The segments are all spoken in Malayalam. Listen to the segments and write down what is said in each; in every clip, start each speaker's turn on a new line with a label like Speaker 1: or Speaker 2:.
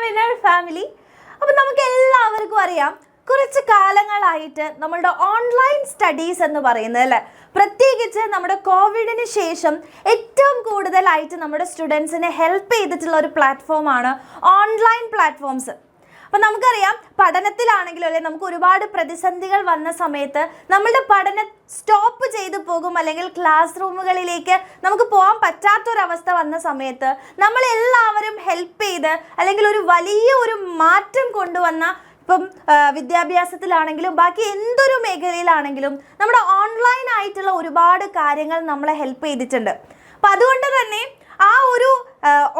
Speaker 1: Winner family. അപ്പോൾ നമുക്ക് എല്ലാവർക്കും അറിയാം, കുറച്ച് കാലങ്ങളായിട്ട് നമ്മളുടെ ഓൺലൈൻ സ്റ്റഡീസ് എന്ന് പറയുന്നത് അല്ലേ, പ്രത്യേകിച്ച് നമ്മുടെ കോവിഡിന് ശേഷം ഏറ്റവും കൂടുതലായിട്ട് നമ്മുടെ സ്റ്റുഡൻസിനെ ഹെൽപ്പ് ചെയ്തിട്ടുള്ള ഒരു പ്ലാറ്റ്ഫോമാണ് ഓൺലൈൻ പ്ലാറ്റ്ഫോംസ്. അപ്പം നമുക്കറിയാം, പഠനത്തിലാണെങ്കിലും അല്ലെ, നമുക്ക് ഒരുപാട് പ്രതിസന്ധികൾ വന്ന സമയത്ത് നമ്മളുടെ പഠനം സ്റ്റോപ്പ് ചെയ്തു പോകും, അല്ലെങ്കിൽ ക്ലാസ് റൂമുകളിലേക്ക് നമുക്ക് പോകാൻ പറ്റാത്തൊരവസ്ഥ വന്ന സമയത്ത് നമ്മളെല്ലാവരും ഹെൽപ്പ് ചെയ്ത് അല്ലെങ്കിൽ ഒരു വലിയ ഒരു മാറ്റം കൊണ്ടുവന്ന, ഇപ്പം വിദ്യാഭ്യാസത്തിലാണെങ്കിലും ബാക്കി എന്തൊരു മേഖലയിലാണെങ്കിലും നമ്മുടെ ഓൺലൈൻ ആയിട്ടുള്ള ഒരുപാട് കാര്യങ്ങൾ നമ്മളെ ഹെൽപ്പ് ചെയ്തിട്ടുണ്ട്. അപ്പം അതുകൊണ്ട് തന്നെ ആ ഒരു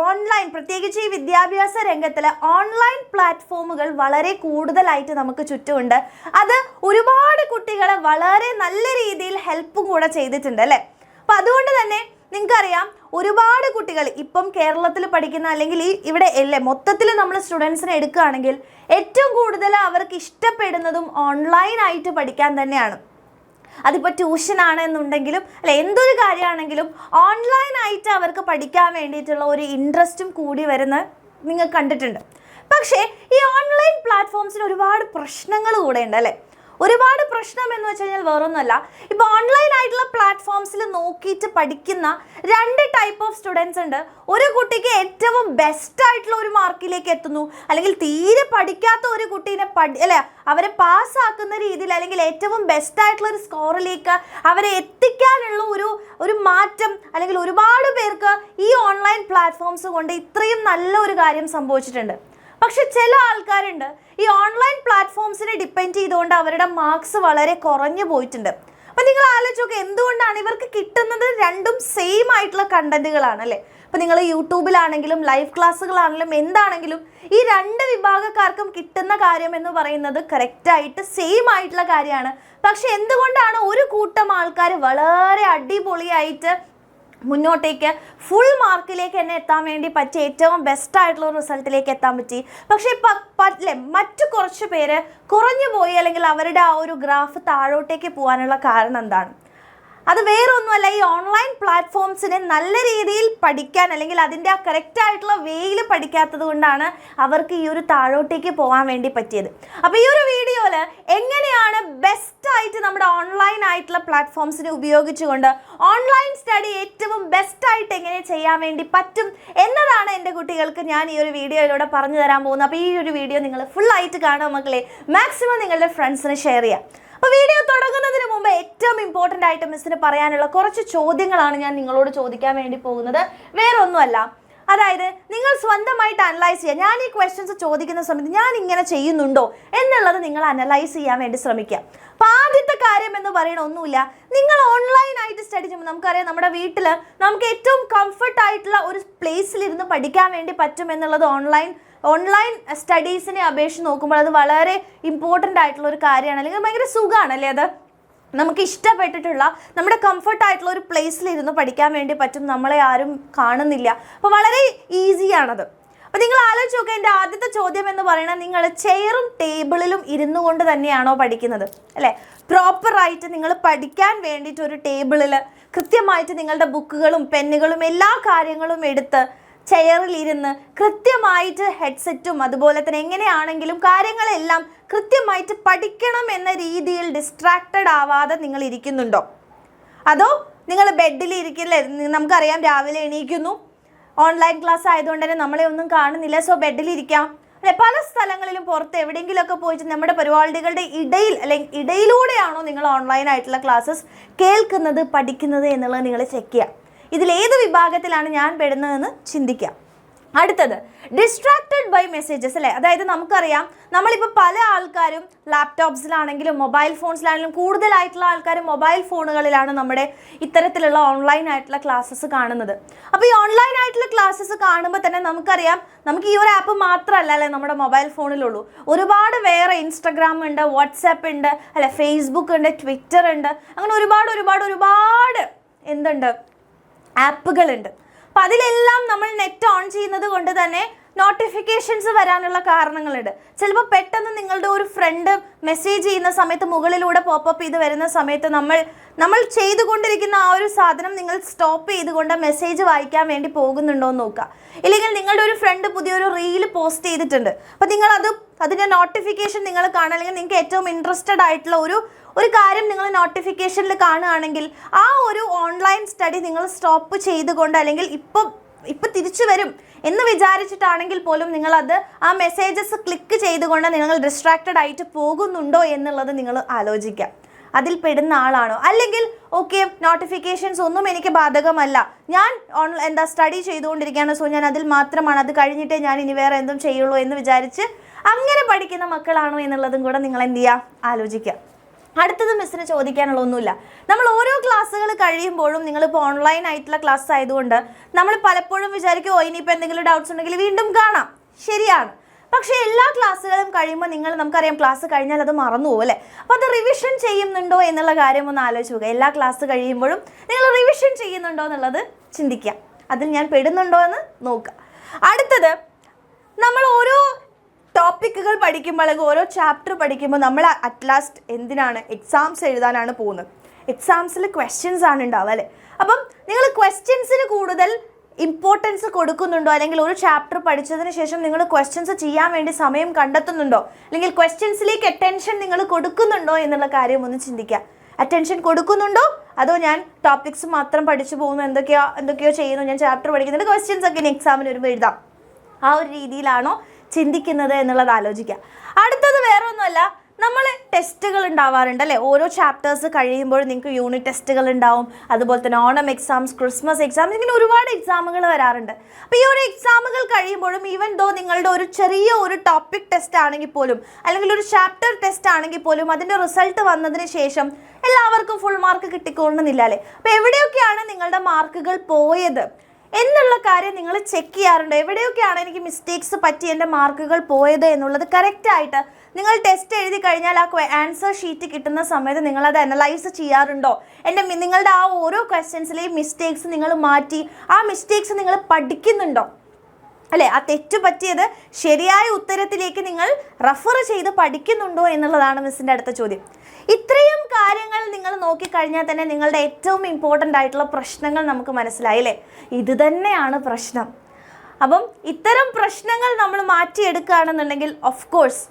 Speaker 1: ഓൺലൈൻ, പ്രത്യേകിച്ച് ഈ വിദ്യാഭ്യാസ രംഗത്തിൽ ഓൺലൈൻ പ്ലാറ്റ്ഫോമുകൾ വളരെ കൂടുതലായിട്ട് നമുക്ക് ചുറ്റുമുണ്ട്. അത് ഒരുപാട് കുട്ടികളെ വളരെ നല്ല രീതിയിൽ ഹെൽപ്പും കൂടെ ചെയ്തിട്ടുണ്ട് അല്ലേ. അപ്പം അതുകൊണ്ട് തന്നെ നിങ്ങൾക്കറിയാം, ഒരുപാട് കുട്ടികൾ ഇപ്പം കേരളത്തിൽ പഠിക്കുന്ന, അല്ലെങ്കിൽ ഇവിടെ അല്ലേ മൊത്തത്തിൽ നമ്മൾ സ്റ്റുഡൻസിനെ എടുക്കുകയാണെങ്കിൽ ഏറ്റവും കൂടുതൽ അവർക്ക് ഇഷ്ടപ്പെടുന്നതും ഓൺലൈനായിട്ട് പഠിക്കാൻ തന്നെയാണ്. അതിപ്പോൾ ട്യൂഷൻ എന്നുണ്ടെങ്കിലും അല്ലെ, എന്തൊരു കാര്യമാണെങ്കിലും ഓൺലൈനായിട്ട് അവർക്ക് പഠിക്കാൻ വേണ്ടിയിട്ടുള്ള ഒരു ഇൻട്രസ്റ്റും കൂടി വരുന്ന നിങ്ങൾ കണ്ടിട്ടുണ്ട്. പക്ഷേ ഈ ഓൺലൈൻ പ്ലാറ്റ്ഫോംസിന് ഒരുപാട് പ്രശ്നങ്ങൾ കൂടെ ഉണ്ട് അല്ലേ. ഒരുപാട് പ്രശ്നം എന്ന് വെച്ച് കഴിഞ്ഞാൽ വേറൊന്നുമല്ല, ഇപ്പോൾ ഓൺലൈൻ ആയിട്ടുള്ള പ്ലാറ്റ്ഫോംസിൽ നോക്കിയിട്ട് പഠിക്കുന്ന രണ്ട് ടൈപ്പ് ഓഫ് സ്റ്റുഡൻസ് ഉണ്ട്. ഒരു കുട്ടിക്ക് ഏറ്റവും ബെസ്റ്റ് ആയിട്ടുള്ള ഒരു മാർക്കിലേക്ക് എത്തുന്നു, അല്ലെങ്കിൽ തീരെ പഠിക്കാത്ത ഒരു കുട്ടീനെ അല്ലെ അവരെ പാസ്സാക്കുന്ന രീതിയിൽ, അല്ലെങ്കിൽ ഏറ്റവും ബെസ്റ്റ് ആയിട്ടുള്ള ഒരു സ്കോറിലേക്ക് അവരെ എത്തിക്കാനുള്ള ഒരു മാറ്റം, അല്ലെങ്കിൽ ഒരുപാട് പേർക്ക് ഈ ഓൺലൈൻ പ്ലാറ്റ്ഫോംസ് കൊണ്ട് ഇത്രയും നല്ല ഒരു കാര്യം സംഭവിച്ചിട്ടുണ്ട്. പക്ഷെ ചില ആൾക്കാരുണ്ട്, ഈ ഓൺലൈൻ പ്ലാറ്റ്ഫോംസിനെ ഡിപ്പെൻഡ് ചെയ്തുകൊണ്ട് അവരുടെ മാർക്സ് വളരെ കുറഞ്ഞു പോയിട്ടുണ്ട്. അപ്പം നിങ്ങൾ ആലോചിച്ച് നോക്കുക, എന്തുകൊണ്ടാണ്? ഇവർക്ക് കിട്ടുന്നത് രണ്ടും സെയിം ആയിട്ടുള്ള കണ്ടന്റുകളാണ് അല്ലേ. ഇപ്പം നിങ്ങൾ യൂട്യൂബിലാണെങ്കിലും ലൈവ് ക്ലാസ്സുകളാണെങ്കിലും എന്താണെങ്കിലും ഈ രണ്ട് വിഭാഗക്കാർക്കും കിട്ടുന്ന കാര്യം എന്ന് പറയുന്നത് കറക്റ്റായിട്ട് സെയിം ആയിട്ടുള്ള കാര്യമാണ്. പക്ഷെ എന്തുകൊണ്ടാണ് ഒരു കൂട്ടം ആൾക്കാർ വളരെ അടിപൊളിയായിട്ട് മുന്നോട്ടേക്ക് ഫുൾ മാർക്കിലേക്ക് തന്നെ എത്താൻ വേണ്ടി പറ്റിയ ഏറ്റവും ബെസ്റ്റ് ആയിട്ടുള്ള ഒരു റിസൾട്ടിലേക്ക് എത്താൻ പറ്റി, പക്ഷേ മറ്റു കുറച്ച് പേര് കുറഞ്ഞു പോയി, അല്ലെങ്കിൽ അവരുടെ ആ ഒരു ഗ്രാഫ് താഴോട്ടേക്ക് പോകാനുള്ള കാരണം എന്താണ്? അത് വേറൊന്നുമല്ല, ഈ ഓൺലൈൻ പ്ലാറ്റ്ഫോംസിനെ നല്ല രീതിയിൽ പഠിക്കാൻ, അല്ലെങ്കിൽ അതിൻ്റെ ആ കറക്റ്റ് ആയിട്ടുള്ള വേയിൽ പഠിക്കാത്തത് കൊണ്ടാണ് അവർക്ക് ഈ ഒരു താഴോട്ടേക്ക് പോകാൻ വേണ്ടി പറ്റിയത്. അപ്പോൾ ഈ ഒരു വീഡിയോയിൽ എങ്ങനെയാണ് ബെസ്റ്റ് ആയിട്ട് നമ്മുടെ ഓൺലൈൻ ആയിട്ടുള്ള പ്ലാറ്റ്ഫോംസിനെ ഉപയോഗിച്ചുകൊണ്ട് ഓൺലൈൻ സ്റ്റഡി ഏറ്റവും ബെസ്റ്റ് ആയിട്ട് എങ്ങനെ ചെയ്യാൻ വേണ്ടി പറ്റും എന്നതാണ് എൻ്റെ കുട്ടികൾക്ക് ഞാൻ ഈ ഒരു വീഡിയോയിലൂടെ പറഞ്ഞു തരാൻ പോകുന്നത്. അപ്പോൾ ഈ ഒരു വീഡിയോ നിങ്ങൾ ഫുൾ ആയിട്ട് കാണുക മക്കളെ, മാക്സിമം നിങ്ങളുടെ ഫ്രണ്ട്സിന് ഷെയർ ചെയ്യാം. അപ്പോൾ വീഡിയോ തുടങ്ങുന്നതിന് മുമ്പ് ഏറ്റവും ഇമ്പോർട്ടൻ്റ് ആയിട്ട് മിസ്സിന് പറയാനുള്ള കുറച്ച് ചോദ്യങ്ങളാണ് ഞാൻ നിങ്ങളോട് ചോദിക്കാൻ വേണ്ടി പോകുന്നത്. വേറെ ഒന്നുമല്ല, അതായത് നിങ്ങൾ സ്വന്തമായിട്ട് അനലൈസ് ചെയ്യുക. ഞാൻ ഈ ക്വസ്റ്റ്യൻസ് ചോദിക്കുന്ന സമയത്ത് ഞാൻ ഇങ്ങനെ ചെയ്യുന്നുണ്ടോ എന്നുള്ളത് നിങ്ങൾ അനലൈസ് ചെയ്യാൻ വേണ്ടി ശ്രമിക്കുക. അപ്പോൾ ആദ്യത്തെ കാര്യം എന്ന് പറയണ ഒന്നുമില്ല, നിങ്ങൾ ഓൺലൈനായിട്ട് സ്റ്റഡി ചെയ്യുമ്പോൾ നമുക്കറിയാം, നമ്മുടെ വീട്ടിൽ നമുക്ക് ഏറ്റവും കംഫർട്ടായിട്ടുള്ള ഒരു പ്ലേസിലിരുന്ന് പഠിക്കാൻ വേണ്ടി പറ്റും എന്നുള്ളത് ഓൺലൈൻ സ്റ്റഡീസിനെ അപേക്ഷിച്ച് നോക്കുമ്പോൾ അത് വളരെ ഇമ്പോർട്ടൻ്റ് ആയിട്ടുള്ള ഒരു കാര്യമാണ്, അല്ലെങ്കിൽ ഭയങ്കര സുഖമാണല്ലേ. അത് നമുക്ക് ഇഷ്ടപ്പെട്ടിട്ടുള്ള നമ്മുടെ കംഫർട്ടായിട്ടുള്ള ഒരു പ്ലേസിലിരുന്ന് പഠിക്കാൻ വേണ്ടി പറ്റും, നമ്മളെ ആരും കാണുന്നില്ല. അപ്പോൾ വളരെ ഈസിയാണത്. അപ്പോൾ നിങ്ങൾ ആലോചിച്ച് നോക്കുക, എൻ്റെ ആദ്യത്തെ ചോദ്യം എന്ന് പറയുന്നത്, നിങ്ങൾ ചെയറും ടേബിളിലും ഇരുന്നു കൊണ്ട് തന്നെയാണോ പഠിക്കുന്നത് അല്ലേ? പ്രോപ്പറായിട്ട് നിങ്ങൾ പഠിക്കാൻ വേണ്ടിയിട്ട് ഒരു ടേബിളിൽ കൃത്യമായിട്ട് നിങ്ങളുടെ ബുക്കുകളും പെന്നുകളും എല്ലാ കാര്യങ്ങളും എടുത്ത് ചെയറിലിരുന്ന് കൃത്യമായിട്ട് ഹെഡ്സെറ്റും അതുപോലെ തന്നെ എങ്ങനെയാണെങ്കിലും കാര്യങ്ങളെല്ലാം കൃത്യമായിട്ട് പഠിക്കണം എന്ന രീതിയിൽ ഡിസ്ട്രാക്റ്റഡ് ആവാതെ നിങ്ങൾ ഇരിക്കുന്നുണ്ടോ? അതോ നിങ്ങൾ ബെഡിൽ ഇരിക്കില്ലേ? നമുക്കറിയാം, രാവിലെ എണീക്കുന്നു, ഓൺലൈൻ ക്ലാസ് ആയതുകൊണ്ട് തന്നെ നമ്മളെ ഒന്നും കാണുന്നില്ല, സോ ബെഡിലിരിക്കാം അല്ലെ. പല സ്ഥലങ്ങളിലും പുറത്ത് എവിടെയെങ്കിലുമൊക്കെ പോയിട്ട് നമ്മുടെ പരിപാടികളുടെ ഇടയിലൂടെയാണോ നിങ്ങൾ ഓൺലൈൻ ആയിട്ടുള്ള ക്ലാസ്സസ് കേൾക്കുന്നത്, പഠിക്കുന്നത് എന്നുള്ളത് നിങ്ങൾ ചെക്ക് ചെയ്യുക. ഇതിലേത് വിഭാഗത്തിലാണ് ഞാൻ പെടുന്നതെന്ന് ചിന്തിക്കാം. അടുത്തത് ഡിസ്ട്രാക്റ്റഡ് ബൈ മെസ്സേജസ് അല്ലേ. അതായത് നമുക്കറിയാം, നമ്മളിപ്പോൾ പല ആൾക്കാരും ലാപ്ടോപ്സിലാണെങ്കിലും മൊബൈൽ ഫോൺസിലാണെങ്കിലും കൂടുതലായിട്ടുള്ള ആൾക്കാർ മൊബൈൽ ഫോണുകളിലാണ് നമ്മുടെ ഇത്തരത്തിലുള്ള ഓൺലൈൻ ആയിട്ടുള്ള ക്ലാസ്സസ് കാണുന്നത്. അപ്പോൾ ഈ ഓൺലൈൻ ആയിട്ടുള്ള ക്ലാസ്സസ് കാണുമ്പോൾ തന്നെ നമുക്കറിയാം, നമുക്ക് ഈ ഒരു ആപ്പ് മാത്രമല്ല അല്ലേ നമ്മുടെ മൊബൈൽ ഫോണിലുള്ളൂ. ഒരുപാട് വേറെ ഇൻസ്റ്റഗ്രാം ഉണ്ട്, വാട്സാപ്പ് ഉണ്ട് അല്ലെ, ഫേസ്ബുക്ക് ഉണ്ട്, ട്വിറ്റർ ഉണ്ട്, അങ്ങനെ ഒരുപാട് എന്തുണ്ട്, ആപ്പുകളുണ്ട്. അപ്പം അതിലെല്ലാം നമ്മൾ നെറ്റ് ഓൺ ചെയ്യുന്നത് കൊണ്ട് തന്നെ നോട്ടിഫിക്കേഷൻസ് വരാനുള്ള കാരണങ്ങളുണ്ട്. ചിലപ്പോൾ പെട്ടെന്ന് നിങ്ങളുടെ ഒരു ഫ്രണ്ട് മെസ്സേജ് ചെയ്യുന്ന സമയത്ത് മുകളിലൂടെ പോപ്പപ്പ് ചെയ്ത് വരുന്ന സമയത്ത് നമ്മൾ ചെയ്തുകൊണ്ടിരിക്കുന്ന ആ ഒരു സാധനം നിങ്ങൾ സ്റ്റോപ്പ് ചെയ്തുകൊണ്ട് മെസ്സേജ് വായിക്കാൻ വേണ്ടി പോകുന്നുണ്ടോ എന്ന് നോക്കുക. ഇല്ലെങ്കിൽ നിങ്ങളുടെ ഒരു ഫ്രണ്ട് പുതിയൊരു റീൽ പോസ്റ്റ് ചെയ്തിട്ടുണ്ട്, അപ്പോൾ നിങ്ങൾ അതിൻ്റെ നോട്ടിഫിക്കേഷൻ നിങ്ങൾ കാണുക, അല്ലെങ്കിൽ നിങ്ങൾക്ക് ഏറ്റവും ഇൻട്രസ്റ്റഡ് ആയിട്ടുള്ള ഒരു കാര്യം നിങ്ങൾ നോട്ടിഫിക്കേഷനിൽ കാണുകയാണെങ്കിൽ ആ ഒരു ഓൺലൈൻ സ്റ്റഡി നിങ്ങൾ സ്റ്റോപ്പ് ചെയ്തുകൊണ്ട്, അല്ലെങ്കിൽ ഇപ്പം തിരിച്ചു വരും എന്ന് വിചാരിച്ചിട്ടാണെങ്കിൽ പോലും നിങ്ങളത് ആ മെസ്സേജസ് ക്ലിക്ക് ചെയ്തുകൊണ്ട് നിങ്ങൾ ഡിസ്ട്രാക്റ്റഡ് ആയിട്ട് പോകുന്നുണ്ടോ എന്നുള്ളത് നിങ്ങൾ ആലോചിക്കുക. അതിൽ പെടുന്ന ആളാണോ? അല്ലെങ്കിൽ ഓക്കെ, നോട്ടിഫിക്കേഷൻസ് ഒന്നും എനിക്ക് ബാധകമല്ല, ഞാൻ സ്റ്റഡി ചെയ്തുകൊണ്ടിരിക്കുകയാണ്, സോ ഞാൻ അതിൽ മാത്രമാണ്, അത് കഴിഞ്ഞിട്ടേ ഞാൻ ഇനി വേറെ എന്തും ചെയ്യുള്ളൂ എന്ന് വിചാരിച്ച് അങ്ങനെ പഠിക്കുന്ന മക്കളാണോ എന്നുള്ളതും കൂടെ നിങ്ങൾ എന്ത് ചെയ്യുക, ആലോചിക്കുക. അടുത്തത് മിസ്സിന് ചോദിക്കാനുള്ള ഒന്നുമില്ല. നമ്മൾ ഓരോ ക്ലാസ്സുകൾ കഴിയുമ്പോഴും, നിങ്ങളിപ്പോൾ ഓൺലൈൻ ആയിട്ടുള്ള ക്ലാസ് ആയതുകൊണ്ട് നമ്മൾ പലപ്പോഴും വിചാരിക്കും ഇനിയിപ്പോൾ എന്തെങ്കിലും ഡൗട്ട്സ് ഉണ്ടെങ്കിൽ വീണ്ടും കാണാം. ശരിയാണ്. പക്ഷേ എല്ലാ ക്ലാസ്സുകളും കഴിയുമ്പോൾ നമുക്കറിയാം ക്ലാസ് കഴിഞ്ഞാൽ അത് മറന്നു പോകും അല്ലേ? അപ്പോൾ അത് റിവിഷൻ ചെയ്യുന്നുണ്ടോ എന്നുള്ള കാര്യം ഒന്ന് ആലോചിച്ച് നോക്കുക. എല്ലാ ക്ലാസ് കഴിയുമ്പോഴും നിങ്ങൾ റിവിഷൻ ചെയ്യുന്നുണ്ടോ എന്നുള്ളത് ചിന്തിക്കുക. അതിൽ ഞാൻ പെടുന്നുണ്ടോ എന്ന് നോക്കുക. അടുത്തത്, നമ്മൾ ഓരോ ടോപ്പിക്കുകൾ പഠിക്കുമ്പോൾ അല്ലെങ്കിൽ ഓരോ ചാപ്റ്റർ പഠിക്കുമ്പോൾ നമ്മൾ അറ്റ് ലാസ്റ്റ് എന്തിനാണ്? എക്സാംസ് എഴുതാനാണ് പോകുന്നത്. എക്സാംസിൽ ക്വസ്റ്റ്യൻസ് ആണ് ഉണ്ടാവുക അല്ലേ? അപ്പം നിങ്ങൾ ക്വസ്റ്റ്യൻസിന് കൂടുതൽ ഇമ്പോർട്ടൻസ് കൊടുക്കുന്നുണ്ടോ? അല്ലെങ്കിൽ ഒരു ചാപ്റ്റർ പഠിച്ചതിന് ശേഷം നിങ്ങൾ ക്വസ്റ്റ്യൻസ് ചെയ്യാൻ വേണ്ടി സമയം കണ്ടെത്തുന്നുണ്ടോ? അല്ലെങ്കിൽ ക്വസ്റ്റ്യൻസിലേക്ക് അറ്റൻഷൻ നിങ്ങൾ കൊടുക്കുന്നുണ്ടോ എന്നുള്ള കാര്യം ഒന്ന് ചിന്തിക്കുക. അറ്റൻഷൻ കൊടുക്കുന്നുണ്ടോ? അതോ ഞാൻ ടോപ്പിക്സ് മാത്രം പഠിച്ചു പോകുന്നു, എന്തൊക്കെയോ ചെയ്യുന്നു, ഞാൻ ചാപ്റ്റർ പഠിക്കുന്നുണ്ട്, ക്വസ്റ്റ്യൻസ് ഒക്കെ ഇനി എക്സാമിന് വരുമ്പോൾ എഴുതാം, ആ ഒരു രീതിയിലാണോ ചിന്തിക്കുന്നത് എന്നുള്ളത് ആലോചിക്കുക. അടുത്തത് വേറെ ഒന്നുമല്ല, നമ്മൾ ടെസ്റ്റുകൾ ഉണ്ടാവാറുണ്ട് അല്ലേ? ഓരോ ചാപ്റ്റേഴ്സ് കഴിയുമ്പോൾ നിങ്ങൾക്ക് യൂണിറ്റ് ടെസ്റ്റുകൾ ഉണ്ടാവും, അതുപോലെ തന്നെ ഓണം എക്സാംസ്, ക്രിസ്മസ് എക്സാംസ്, ഇങ്ങനെ ഒരുപാട് എക്സാമുകൾ വരാറുണ്ട്. അപ്പോൾ ഈ ഒരു എക്സാമുകൾ കഴിയുമ്പോഴും ഈവൻ ദോ നിങ്ങളുടെ ഒരു ചെറിയ ഒരു ടോപ്പിക് ടെസ്റ്റ് ആണെങ്കിൽ പോലും, അല്ലെങ്കിൽ ഒരു ചാപ്റ്റർ ടെസ്റ്റ് ആണെങ്കിൽ പോലും, അതിൻ്റെ റിസൾട്ട് വന്നതിന് ശേഷം എല്ലാവർക്കും ഫുൾ മാർക്ക് കിട്ടിക്കൊള്ളുന്നില്ല അല്ലേ? അപ്പോൾ എവിടെയൊക്കെയാണ് നിങ്ങളുടെ മാർക്കുകൾ പോയത് എന്നുള്ള കാര്യം നിങ്ങൾ ചെക്ക് ചെയ്യാറുണ്ട്. എവിടെയൊക്കെയാണ് എനിക്ക് മിസ്റ്റേക്സ് പറ്റി എൻ്റെ മാർക്കുകൾ പോയത് എന്നുള്ളത് കറക്റ്റായിട്ട് നിങ്ങൾ ടെസ്റ്റ് എഴുതി കഴിഞ്ഞാൽ ആ ആൻസർ ഷീറ്റ് കിട്ടുന്ന സമയത്ത് നിങ്ങളത് അനലൈസ് ചെയ്യാറുണ്ടോ? നിങ്ങളുടെ ആ ഓരോ ക്വസ്റ്റ്യൻസിലെയും മിസ്റ്റേക്സ് നിങ്ങൾ മാറ്റി ആ മിസ്റ്റേക്സ് നിങ്ങൾ പഠിക്കുന്നുണ്ടോ അല്ലേ? ആ തെറ്റ് പറ്റിയത് ശരിയായ ഉത്തരത്തിലേക്ക് നിങ്ങൾ റെഫർ ചെയ്ത് പഠിക്കുന്നുണ്ടോ എന്നുള്ളതാണ് മിസ്സിൻ്റെ അടുത്ത ചോദ്യം. ഇത്രയും കാര്യങ്ങൾ നിങ്ങൾ നോക്കിക്കഴിഞ്ഞാൽ തന്നെ നിങ്ങളുടെ ഏറ്റവും ഇമ്പോർട്ടൻ്റ് ആയിട്ടുള്ള പ്രശ്നങ്ങൾ നമുക്ക് മനസ്സിലായില്ലേ? ഇത് തന്നെയാണ് പ്രശ്നം. അപ്പം ഇത്തരം പ്രശ്നങ്ങൾ നമ്മൾ മാറ്റിയെടുക്കുകയാണെന്നുണ്ടെങ്കിൽ ഓഫ് കോഴ്സ്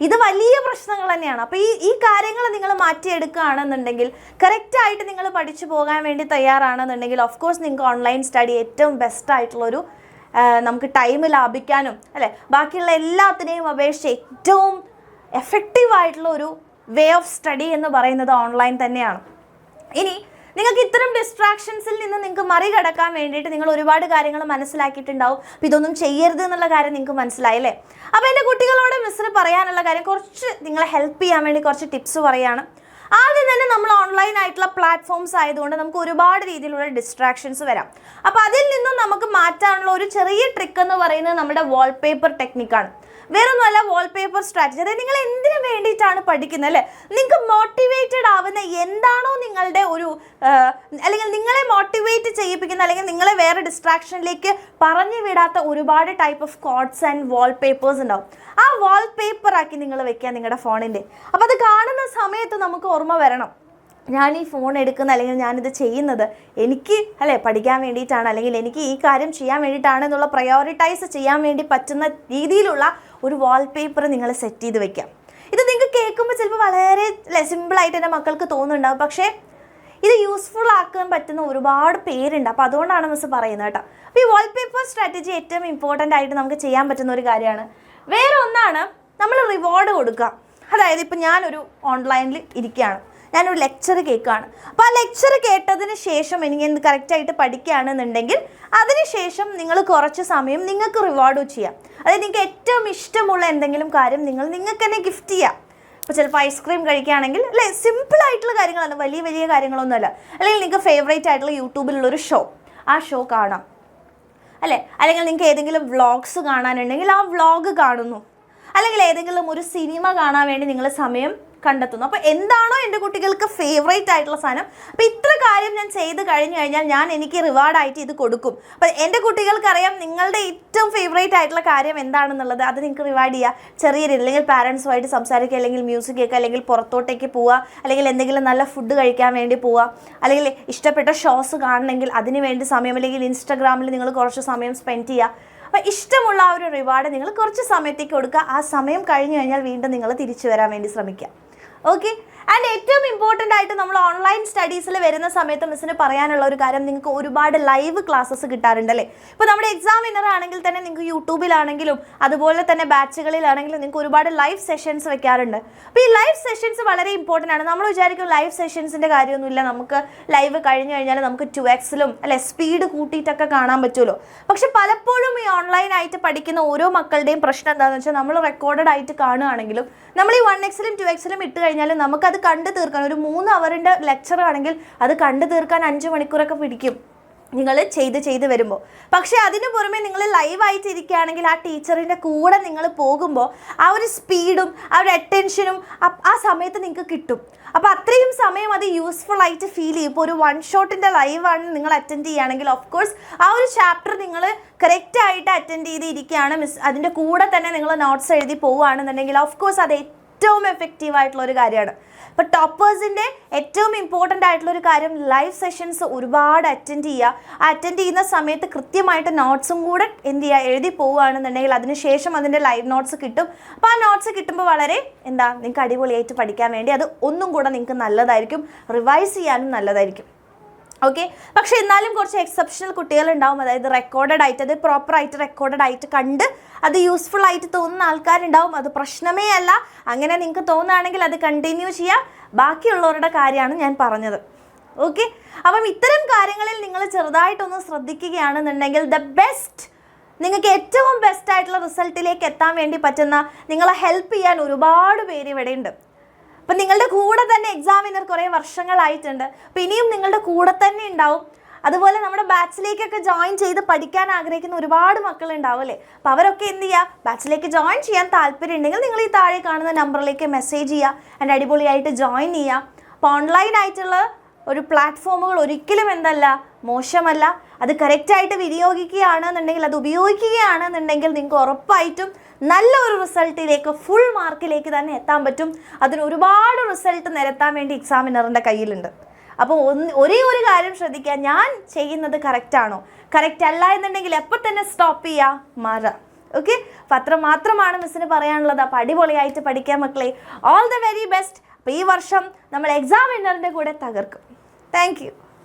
Speaker 1: ഇത് വലിയ പ്രശ്നങ്ങൾ തന്നെയാണ്. അപ്പോൾ ഈ കാര്യങ്ങൾ നിങ്ങൾ മാറ്റിയെടുക്കുകയാണെന്നുണ്ടെങ്കിൽ, കറക്റ്റായിട്ട് നിങ്ങൾ പഠിച്ചു പോകാൻ വേണ്ടി തയ്യാറാണെന്നുണ്ടെങ്കിൽ ഓഫ് കോഴ്സ് നിങ്ങൾക്ക് ഓൺലൈൻ സ്റ്റഡി ഏറ്റവും ബെസ്റ്റായിട്ടുള്ളൊരു നമുക്ക് ടൈം ലാഭിക്കാനും അല്ലേ, ബാക്കിയുള്ള എല്ലാത്തിനെയും അപേക്ഷിച്ച് ഏറ്റവും എഫക്റ്റീവായിട്ടുള്ള ഒരു വേ ഓഫ് സ്റ്റഡി എന്ന് പറയുന്നത് ഓൺലൈൻ തന്നെയാണ്. ഇനി നിങ്ങൾക്ക് ഇത്തരം ഡിസ്ട്രാക്ഷൻസിൽ നിന്ന് നിങ്ങൾക്ക് മറികടക്കാൻ വേണ്ടിയിട്ട് നിങ്ങൾ ഒരുപാട് കാര്യങ്ങൾ മനസ്സിലാക്കിയിട്ടുണ്ടാവും. അപ്പോൾ ഇതൊന്നും ചെയ്യരുത് എന്നുള്ള കാര്യം നിങ്ങൾക്ക് മനസ്സിലായില്ലേ? അപ്പോൾ എൻ്റെ കുട്ടികളോട് മിസ്സിന് പറയാനുള്ള കാര്യം, കുറച്ച് നിങ്ങളെ ഹെൽപ്പ് ചെയ്യാൻ വേണ്ടി കുറച്ച് ടിപ്സ് പറയുകയാണ്. ആദ്യം തന്നെ നമ്മൾ ഓൺലൈൻ ആയിട്ടുള്ള പ്ലാറ്റ്ഫോംസ് ആയതുകൊണ്ട് നമുക്ക് ഒരുപാട് രീതിയിലുള്ള ഡിസ്ട്രാക്ഷൻസ് വരാം. അപ്പോൾ അതിൽ നിന്നും നമുക്ക് മാറ്റാനുള്ള ഒരു ചെറിയ ട്രിക്ക് എന്ന് പറയുന്നത് നമ്മുടെ വാൾപേപ്പർ ടെക്നിക്കാണ്. വേറൊന്നുമല്ല, വാൾപേപ്പർ സ്ട്രാറ്റജി. അതായത് നിങ്ങൾ എന്തിനു വേണ്ടിയിട്ടാണ് പഠിക്കുന്നത് അല്ലേ? നിങ്ങൾക്ക് മോട്ടിവേറ്റഡ് ആവുന്ന എന്താണോ നിങ്ങളുടെ ഒരു അല്ലെങ്കിൽ നിങ്ങളെ മോട്ടിവേറ്റ് ചെയ്യിപ്പിക്കുന്ന, അല്ലെങ്കിൽ നിങ്ങളെ വേറെ ഡിസ്ട്രാക്ഷനിലേക്ക് പറഞ്ഞു വിടാത്ത ഒരുപാട് type of codes and wallpapers ഉണ്ടാവും. ആ വാൾപേപ്പറാക്കി നിങ്ങൾ വെക്കുക നിങ്ങളുടെ ഫോണിൻ്റെ. അപ്പോൾ അത് കാണുന്ന സമയത്ത് നമുക്ക് ഓർമ്മ വരണം, ഞാൻ ഈ ഫോൺ എടുക്കുന്ന അല്ലെങ്കിൽ ഞാനിത് ചെയ്യുന്നത് എനിക്ക് പഠിക്കാൻ വേണ്ടിയിട്ടാണ്, അല്ലെങ്കിൽ എനിക്ക് ഈ കാര്യം ചെയ്യാൻ വേണ്ടിയിട്ടാണ് എന്നുള്ള പ്രയോറിറ്റൈസ് ചെയ്യാൻ വേണ്ടി പറ്റുന്ന രീതിയിലുള്ള ഒരു വാൾപേപ്പർ നിങ്ങൾ സെറ്റ് ചെയ്ത് വെക്കാം. ഇത് നിങ്ങൾക്ക് കേൾക്കുമ്പോൾ ചിലപ്പോൾ വളരെ സിമ്പിളായിട്ട് എൻ്റെ മക്കൾക്ക് തോന്നുന്നുണ്ടാവും, പക്ഷേ ഇത് യൂസ്ഫുൾ ആക്കാൻ പറ്റുന്ന ഒരുപാട് പേരുണ്ട്. അപ്പോൾ അതുകൊണ്ടാണ് മിസ് പറയുന്നത് കേട്ടോ. അപ്പോൾ ഈ വാൾപേപ്പർ സ്ട്രാറ്റജി ഏറ്റവും ഇമ്പോർട്ടൻ്റ് ആയിട്ട് നമുക്ക് ചെയ്യാൻ പറ്റുന്ന ഒരു കാര്യമാണ്. വേറെ ഒന്നാണ് നമ്മൾ റിവാർഡ് കൊടുക്കുക. അതായത് ഇപ്പോൾ ഞാനൊരു ഓൺലൈനിൽ ഇരിക്കുകയാണ്, ഞാനൊരു ലെക്ചർ കേൾക്കുകയാണ്. അപ്പോൾ ആ ലെക്ചർ കേട്ടതിന് ശേഷം എനിക്ക് കറക്റ്റായിട്ട് പഠിക്കുകയാണെന്നുണ്ടെങ്കിൽ അതിനുശേഷം നിങ്ങൾ കുറച്ച് സമയം നിങ്ങൾക്ക് റിവാർഡ് ചെയ്യാം. അതായത് നിങ്ങൾക്ക് ഏറ്റവും ഇഷ്ടമുള്ള എന്തെങ്കിലും കാര്യം നിങ്ങൾക്ക് തന്നെ ഗിഫ്റ്റ് ചെയ്യാം. ഇപ്പോൾ ചിലപ്പോൾ ഐസ്ക്രീം കഴിക്കുകയാണെങ്കിൽ സിമ്പിളായിട്ടുള്ള കാര്യങ്ങളാണ്, വലിയ വലിയ കാര്യങ്ങളൊന്നുമല്ല. അല്ലെങ്കിൽ നിങ്ങൾക്ക് ഫേവറേറ്റ് ആയിട്ടുള്ള യൂട്യൂബിലുള്ളൊരു ഷോ, ആ ഷോ കാണാം അല്ലെങ്കിൽ നിങ്ങൾക്ക് ഏതെങ്കിലും വ്ളോഗ്സ് കാണാനുണ്ടെങ്കിൽ ആ വ്ളോഗ് കാണുന്നു, അല്ലെങ്കിൽ ഏതെങ്കിലും ഒരു സിനിമ കാണാൻ വേണ്ടി നിങ്ങൾ സമയം കണ്ടെത്തുന്നു. അപ്പോൾ എന്താണോ എൻ്റെ കുട്ടികൾക്ക് ഫേവറേറ്റ് ആയിട്ടുള്ള സാധനം, അപ്പോൾ ഇത്ര കാര്യം ഞാൻ ചെയ്ത് കഴിഞ്ഞു കഴിഞ്ഞാൽ ഞാൻ എനിക്ക് റിവാർഡായിട്ട് ഇത് കൊടുക്കും. അപ്പോൾ എൻ്റെ കുട്ടികൾക്കറിയാം നിങ്ങളുടെ ഏറ്റവും ഫേവറേറ്റ് ആയിട്ടുള്ള കാര്യം എന്താണെന്നുള്ളത്. അത് നിങ്ങൾക്ക് റിവാർഡ് ചെയ്യുക. ചെറിയ രീതിയിൽ അല്ലെങ്കിൽ പാരൻസുമായിട്ട് സംസാരിക്കുക, അല്ലെങ്കിൽ മ്യൂസിക് കേൾക്കുക, അല്ലെങ്കിൽ പുറത്തോട്ടേക്ക് പോവുക, അല്ലെങ്കിൽ എന്തെങ്കിലും നല്ല ഫുഡ് കഴിക്കാൻ വേണ്ടി പോവുക, അല്ലെങ്കിൽ ഇഷ്ടപ്പെട്ട ഷോസ് കാണണമെങ്കിൽ അതിന് വേണ്ടി സമയം, അല്ലെങ്കിൽ ഇൻസ്റ്റാഗ്രാമിൽ നിങ്ങൾ കുറച്ച് സമയം സ്പെൻഡ് ചെയ്യുക. അപ്പോൾ ഇഷ്ടമുള്ള ആ ഒരു റിവാർഡ് നിങ്ങൾ കുറച്ച് സമയത്തേക്ക് കൊടുക്കുക. ആ സമയം കഴിഞ്ഞു കഴിഞ്ഞാൽ വീണ്ടും നിങ്ങൾ തിരിച്ചു വരാൻ വേണ്ടി ശ്രമിക്കുക. ഓക്കെ. ആൻഡ് ഏറ്റവും ഇമ്പോർട്ടൻ്റ് ആയിട്ട് നമ്മൾ ഓൺലൈൻ സ്റ്റഡീസിൽ വരുന്ന സമയത്ത് മിസ്സിന് പറയാനുള്ള ഒരു കാര്യം, നിങ്ങൾക്ക് ഒരുപാട് ലൈവ് ക്ലാസ്സസ് കിട്ടാറുണ്ടല്ലേ. ഇപ്പോൾ നമ്മുടെ എക്സാമിനർ ആണെങ്കിൽ തന്നെ നിങ്ങൾക്ക് യൂട്യൂബിലാണെങ്കിലും അതുപോലെ തന്നെ ബാച്ചുകളിലാണെങ്കിലും നിങ്ങൾക്ക് ഒരുപാട് ലൈവ് സെഷൻസ് വെക്കാറുണ്ട്. അപ്പോൾ ഈ ലൈവ് സെഷൻസ് വളരെ ഇമ്പോർട്ടൻ്റ് ആണ്. നമ്മൾ വിചാരിക്കും ലൈവ് സെഷൻസിൻ്റെ കാര്യമൊന്നുമില്ല, നമുക്ക് ലൈവ് കഴിഞ്ഞു കഴിഞ്ഞാൽ നമുക്ക് 2x അല്ലെ സ്പീഡ് കൂട്ടിയിട്ടൊക്കെ കാണാൻ പറ്റുമല്ലോ. പക്ഷെ പലപ്പോഴും ഈ ഓൺലൈനായിട്ട് പഠിക്കുന്ന ഓരോ മക്കളുടെയും പ്രശ്നം എന്താണെന്ന് വെച്ചാൽ നമ്മൾ റെക്കോർഡഡ് ആയിട്ട് കാണുകയാണെങ്കിലും നമ്മൾ ഈ 1x 2x ഇട്ട് കഴിഞ്ഞാൽ നമുക്കത് കണ്ടു തീർക്കാൻ, ഒരു 3 അവറിൻ്റെ ലെക്ചർ ആണെങ്കിൽ അത് കണ്ടു തീർക്കാൻ 5 മണിക്കൂറൊക്കെ പിടിക്കും നിങ്ങൾ ചെയ്ത് വരുമ്പോൾ. പക്ഷേ അതിന് പുറമെ നിങ്ങൾ ലൈവായിട്ട് ഇരിക്കുകയാണെങ്കിൽ ആ ടീച്ചറിൻ്റെ കൂടെ നിങ്ങൾ പോകുമ്പോൾ ആ ഒരു സ്പീഡും ആ ഒരു അറ്റൻഷനും ആ സമയത്ത് നിങ്ങൾക്ക് കിട്ടും. അപ്പോൾ അത്രയും സമയം അത് യൂസ്ഫുൾ ആയിട്ട് ഫീൽ ചെയ്യും. ഇപ്പോൾ ഒരു 1 ഷോട്ടിൻ്റെ ലൈവാണ് നിങ്ങൾ അറ്റൻഡ് ചെയ്യുകയാണെങ്കിൽ ഓഫ് കോഴ്സ് ആ ഒരു ചാപ്റ്റർ നിങ്ങൾ കറക്റ്റായിട്ട് അറ്റൻഡ് ചെയ്തിരിക്കുകയാണ്, അതിൻ്റെ കൂടെ തന്നെ നിങ്ങൾ നോട്ട്സ് എഴുതി പോവുകയാണെന്നുണ്ടെങ്കിൽ ഓഫ് കോഴ്സ് അത് ഏറ്റവും എഫക്റ്റീവ് ആയിട്ടുള്ള ഒരു കാര്യമാണ്. അപ്പോൾ ടോപ്പേഴ്സിൻ്റെ ഏറ്റവും ഇമ്പോർട്ടൻ്റ് ആയിട്ടുള്ളൊരു കാര്യം ലൈവ് സെഷൻസ് ഒരുപാട് അറ്റൻഡ് ചെയ്യുക. ആ അറ്റൻഡ് ചെയ്യുന്ന സമയത്ത് കൃത്യമായിട്ട് നോട്ട്സും കൂടെ എന്ത് ചെയ്യുക, എഴുതി പോവുകയാണെന്നുണ്ടെങ്കിൽ അതിനുശേഷം അതിൻ്റെ ലൈവ് നോട്ട്സ് കിട്ടും. അപ്പോൾ ആ നോട്ട്സ് കിട്ടുമ്പോൾ വളരെ നിങ്ങൾക്ക് അടിപൊളിയായിട്ട് പഠിക്കാൻ വേണ്ടി അത് ഒന്നും കൂടെ നിങ്ങൾക്ക് നല്ലതായിരിക്കും, റിവൈസ് ചെയ്യാനും നല്ലതായിരിക്കും. ഓക്കെ. പക്ഷേ എന്നാലും കുറച്ച് എക്സെപ്ഷണൽ കുട്ടികളുണ്ടാവും, അതായത് റെക്കോർഡഡ് ആയിട്ട് അത് പ്രോപ്പറായിട്ട് റെക്കോർഡഡ് ആയിട്ട് കണ്ട് അത് യൂസ്ഫുൾ ആയിട്ട് തോന്നുന്ന ആൾക്കാരുണ്ടാവും. അത് പ്രശ്നമേ അല്ല. അങ്ങനെ നിങ്ങൾക്ക് തോന്നുകയാണെങ്കിൽ അത് കണ്ടിന്യൂ ചെയ്യുക. ബാക്കിയുള്ളവരുടെ കാര്യമാണ് ഞാൻ പറഞ്ഞത്. ഓക്കെ. അപ്പം ഇത്തരം കാര്യങ്ങളിൽ നിങ്ങൾ ചെറുതായിട്ടൊന്ന് ശ്രദ്ധിക്കുകയാണെന്നുണ്ടെങ്കിൽ നിങ്ങൾക്ക് ഏറ്റവും ബെസ്റ്റ് ആയിട്ടുള്ള റിസൾട്ടിലേക്ക് എത്താൻ വേണ്ടി പറ്റുന്ന, നിങ്ങളെ ഹെൽപ്പ് ചെയ്യാൻ ഒരുപാട് പേര് ഇവിടെ ഉണ്ട്. അപ്പം നിങ്ങളുടെ കൂടെ തന്നെ എക്സാമിനർ കുറേ വർഷങ്ങളായിട്ടുണ്ട്. അപ്പോൾ ഇനിയും നിങ്ങളുടെ കൂടെ തന്നെ ഉണ്ടാവും. അതുപോലെ നമ്മുടെ ബാച്ചിലേക്കൊക്കെ ജോയിൻ ചെയ്ത് പഠിക്കാൻ ആഗ്രഹിക്കുന്ന ഒരുപാട് മക്കളുണ്ടാവും അല്ലേ. അപ്പോൾ അവരൊക്കെ എന്ത് ചെയ്യുക, ബാച്ചിലേക്ക് ജോയിൻ ചെയ്യാൻ താല്പര്യം ഉണ്ടെങ്കിൽ നിങ്ങൾ ഈ താഴെ കാണുന്ന നമ്പറിലേക്ക് മെസ്സേജ് ചെയ്യുക, എൻ്റെ അടിപൊളിയായിട്ട് ജോയിൻ ചെയ്യുക. അപ്പോൾ ഓൺലൈനായിട്ടുള്ള ഒരു പ്ലാറ്റ്ഫോമുകൾ ഒരിക്കലും മോശമല്ല. അത് കറക്റ്റായിട്ട് വിനിയോഗിക്കുകയാണെന്നുണ്ടെങ്കിൽ, അത് ഉപയോഗിക്കുകയാണെന്നുണ്ടെങ്കിൽ നിങ്ങൾക്ക് ഉറപ്പായിട്ടും നല്ലൊരു റിസൾട്ടിലേക്ക്, ഫുൾ മാർക്കിലേക്ക് തന്നെ എത്താൻ പറ്റും. അതിന് ഒരുപാട് റിസൾട്ട് നിരത്താൻ വേണ്ടി എക്സാമിനറിൻ്റെ കയ്യിലുണ്ട്. അപ്പോൾ ഒരേ ഒരു കാര്യം ശ്രദ്ധിക്കുക, ഞാൻ ചെയ്യുന്നത് കറക്റ്റാണോ, കറക്റ്റ് അല്ല എന്നുണ്ടെങ്കിൽ എപ്പോൾ തന്നെ സ്റ്റോപ്പ് ചെയ്യുക, മാറാം. ഓക്കെ. അപ്പോൾ അത്ര മാത്രമാണ് മിസ്സിന് പറയാനുള്ളത്. അപ്പോൾ അടിപൊളിയായിട്ട് പഠിക്കാൻ മക്കളെ. All the very best. അപ്പോൾ ഈ വർഷം നമ്മൾ എക്സാമിനറിൻ്റെ കൂടെ തകർക്കും. Thank you.